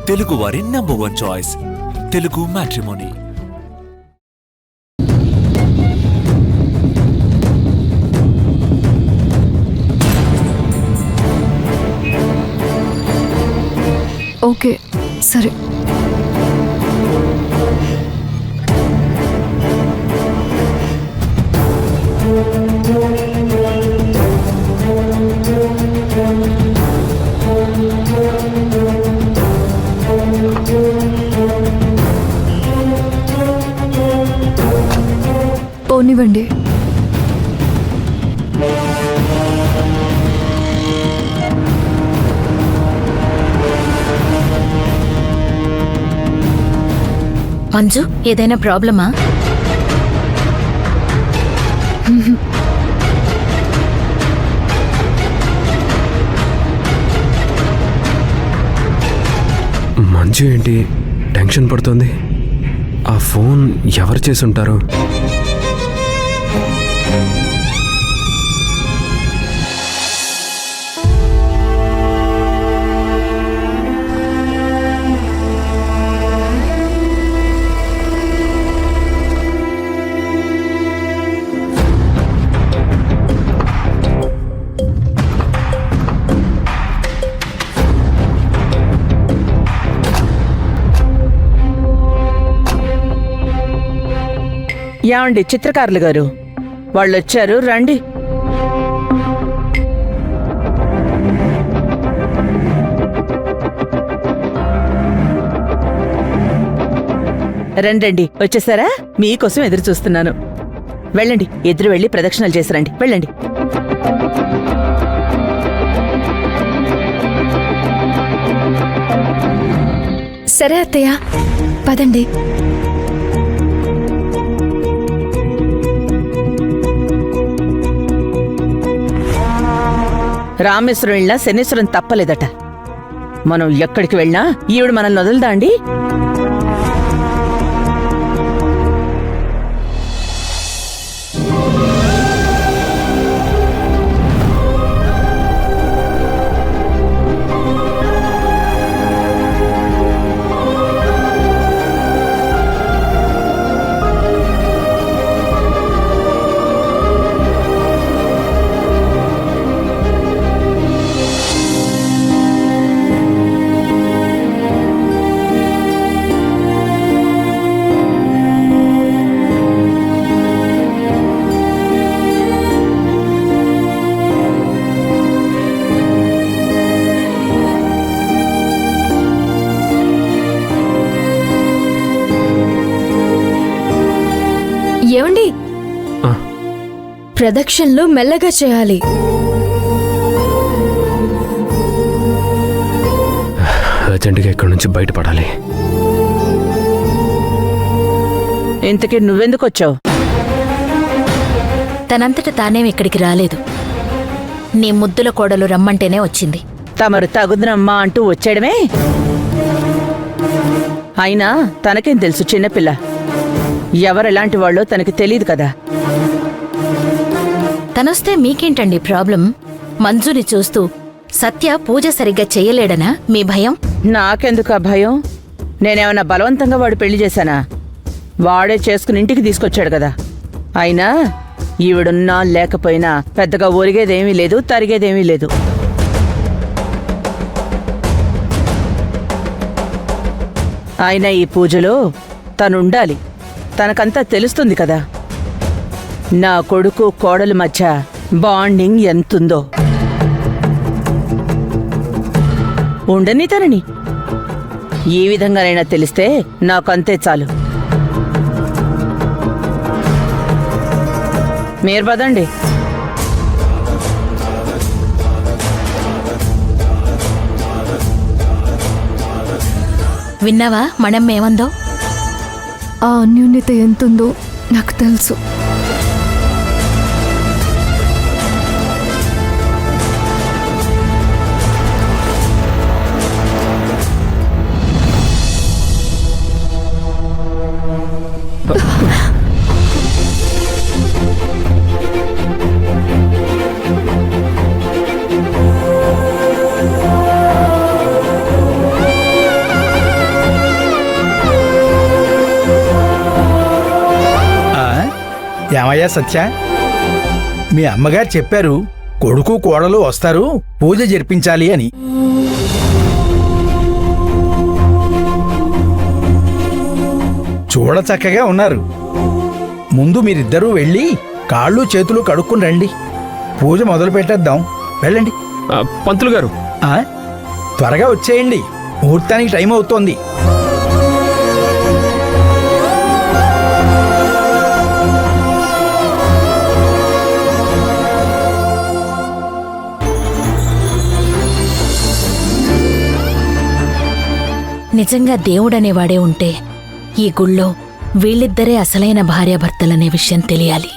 తెలుగు వారి number 1 choice Telugu matrimony. Okay సరే. పోనివ్వండి. మంజు, ఏదైనా ప్రాబ్లమా? మంజు ఏంటి టెన్షన్ పడుతుంది? ఆ ఫోన్ ఎవరు చేసుంటారు? ఏమండి చిత్రకారులు గారు, వాళ్ళు వచ్చారు, రండి. రండి, వచ్చేసారా? మీకోసం ఎదురు చూస్తున్నాను. వెళ్ళండి, ఎదురు వెళ్ళి ప్రదక్షిణలు చేసి రండి. వెళ్ళండి. సరే అత్తయ్య, పదండి. రామేశ్వరం వెళ్ళినా శనేశ్వరం తప్పలేదట. మనం ఎక్కడికి వెళ్ళినా ఈవిడ మనల్ని వదలదా అండి? ఏమండి, ప్రదక్షిణలు మెల్లగా చేయాలి. అర్జెంటుగా ఇక్కడి నుంచి బయటపడాలి. ఇంతకీ నువ్వెందుకు వచ్చావు? తనంతట తానేం ఇక్కడికి రాలేదు. నీ ముద్దుల కోడలు రమ్మంటేనే వచ్చింది. తమరు తగుదనమ్మా అంటూ వచ్చాడమే. అయినా తనకేం తెలుసు, చిన్నపిల్ల. ఎవరెలాంటి వాళ్ళో తనకి తెలీదు కదా. తనొస్తే మీకేంటండి ప్రాబ్లం? మంజుని చూస్తూ సత్య పూజ సరిగ్గా చెయ్యలేడనా మీ భయం? నాకెందుకు ఆ భయం? నేనేమన్నా బలవంతంగా వాడు పెళ్లి చేశానా? వాడే చేసుకుని ఇంటికి తీసుకొచ్చాడు కదా. అయినా ఈవిడున్నా లేకపోయినా పెద్దగా ఒరిగేదేమీ లేదు, తరిగేదేమీ లేదు. అయినా ఈ పూజలో తనుండాలి. తనకంతా తెలుస్తుంది కదా, నా కొడుకు కోడలు మధ్య బాండింగ్ ఎంతుందో. ఉండని తనని ఈ విధంగానైనా తెలిస్తే నాకంతే చాలు. మీరు పదండి. విన్నావా మనం ఏమందో? ఆ అన్యోన్యత ఎంతుందో నాకు తెలుసు. ఏమయ్యా సత్య, మీ అమ్మగారు చెప్పారు కొడుకు కోడలు వస్తారు పూజ జరిపించాలి అని. చూడ చక్కగా ఉన్నారు. ముందు మీరిద్దరూ వెళ్ళి కాళ్ళు చేతులు కడుక్కుని రండి. పూజ మొదలు పెట్టేద్దాం. వెళ్ళండి. పంతులు గారు, ఆ? త్వరగా వచ్చేయండి, ముహూర్తానికి టైం అవుతోంది. నిజంగా దేవుడనేవాడే ఉంటే ఈ గుళ్ళో వీళ్ళిద్దరే అసలైన భార్యాభర్తలనే విషయం తెలియాలి.